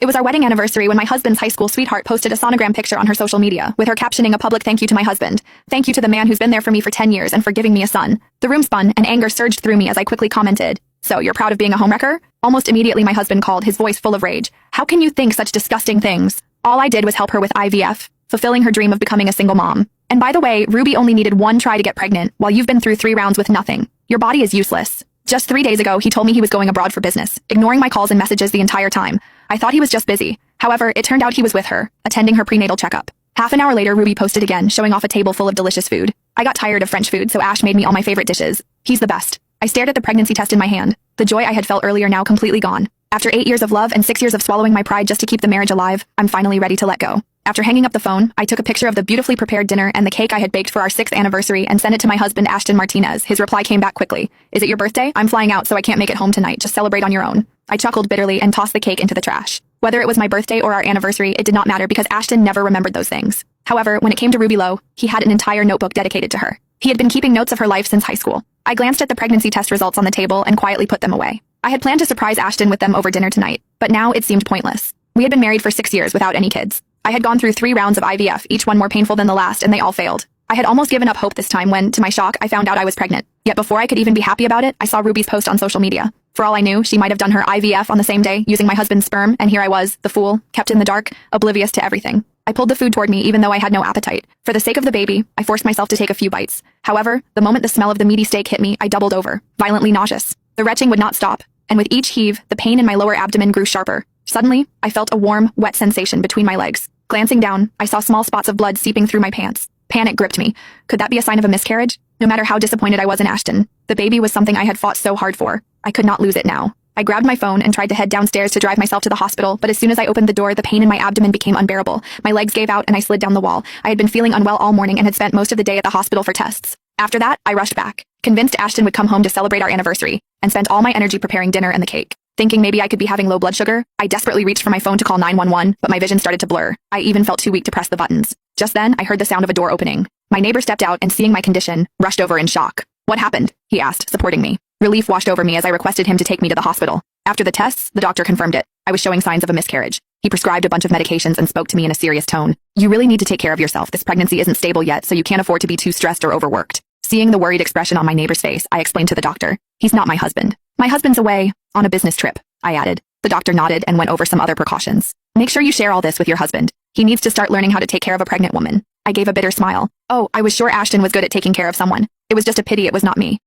It was our wedding anniversary when my husband's high school sweetheart posted a sonogram picture on her social media, with her captioning a public thank you to my husband. Thank you to the man who's been there for me for 10 years and for giving me a son. The room spun, and anger surged through me as I quickly commented, "So, you're proud of being a homewrecker?" Almost immediately my husband called, his voice full of rage. "How can you think such disgusting things? All I did was help her with IVF, fulfilling her dream of becoming a single mom. And by the way, Ruby only needed one try to get pregnant, while you've been through 3 rounds with nothing. Your body is useless." Just 3 days ago, he told me he was going abroad for business, ignoring my calls and messages the entire time. I thought he was just busy. However, it turned out he was with her, attending her prenatal checkup. Half an hour later, Ruby posted again, showing off a table full of delicious food. I got tired of French food, so Ash made me all my favorite dishes. He's the best. I stared at the pregnancy test in my hand. The joy I had felt earlier now completely gone. After 8 years of love and 6 years of swallowing my pride just to keep the marriage alive, I'm finally ready to let go. After hanging up the phone, I took a picture of the beautifully prepared dinner and the cake I had baked for our 6th anniversary and sent it to my husband, Ashton Martinez. His reply came back quickly. "Is it your birthday? I'm flying out, so I can't make it home tonight. Just celebrate on your own." I chuckled bitterly and tossed the cake into the trash. Whether it was my birthday or our anniversary, it did not matter because Ashton never remembered those things. However, when it came to Ruby Lowe, he had an entire notebook dedicated to her. He had been keeping notes of her life since high school. I glanced at the pregnancy test results on the table and quietly put them away. I had planned to surprise Ashton with them over dinner tonight, but now it seemed pointless. We had been married for 6 years without any kids. I had gone through 3 rounds of IVF, each one more painful than the last, and they all failed. I had almost given up hope this time when, to my shock, I found out I was pregnant. Yet before I could even be happy about it, I saw Ruby's post on social media. For all I knew, she might have done her IVF on the same day, using my husband's sperm, and here I was, the fool, kept in the dark, oblivious to everything. I pulled the food toward me even though I had no appetite. For the sake of the baby, I forced myself to take a few bites. However, the moment the smell of the meaty steak hit me, I doubled over, violently nauseous. The retching would not stop, and with each heave, the pain in my lower abdomen grew sharper. Suddenly, I felt a warm, wet sensation between my legs. Glancing down, I saw small spots of blood seeping through my pants. Panic gripped me. Could that be a sign of a miscarriage? No matter how disappointed I was in Ashton, the baby was something I had fought so hard for. I could not lose it now. I grabbed my phone and tried to head downstairs to drive myself to the hospital, but as soon as I opened the door, the pain in my abdomen became unbearable. My legs gave out and I slid down the wall. I had been feeling unwell all morning and had spent most of the day at the hospital for tests. After that, I rushed back, convinced Ashton would come home to celebrate our anniversary, and spent all my energy preparing dinner and the cake. Thinking maybe I could be having low blood sugar, I desperately reached for my phone to call 911, but my vision started to blur. I even felt too weak to press the buttons. Just then, I heard the sound of a door opening. My neighbor stepped out and, seeing my condition, rushed over in shock. "What happened?" he asked, supporting me. Relief washed over me as I requested him to take me to the hospital. After the tests, the doctor confirmed it. I was showing signs of a miscarriage. He prescribed a bunch of medications and spoke to me in a serious tone. "You really need to take care of yourself. This pregnancy isn't stable yet, so you can't afford to be too stressed or overworked." Seeing the worried expression on my neighbor's face, I explained to the doctor, "He's not my husband. My husband's away, on a business trip," I added. The doctor nodded and went over some other precautions. "Make sure you share all this with your husband. He needs to start learning how to take care of a pregnant woman." I gave a bitter smile. Oh, I was sure Ashton was good at taking care of someone. It was just a pity it was not me.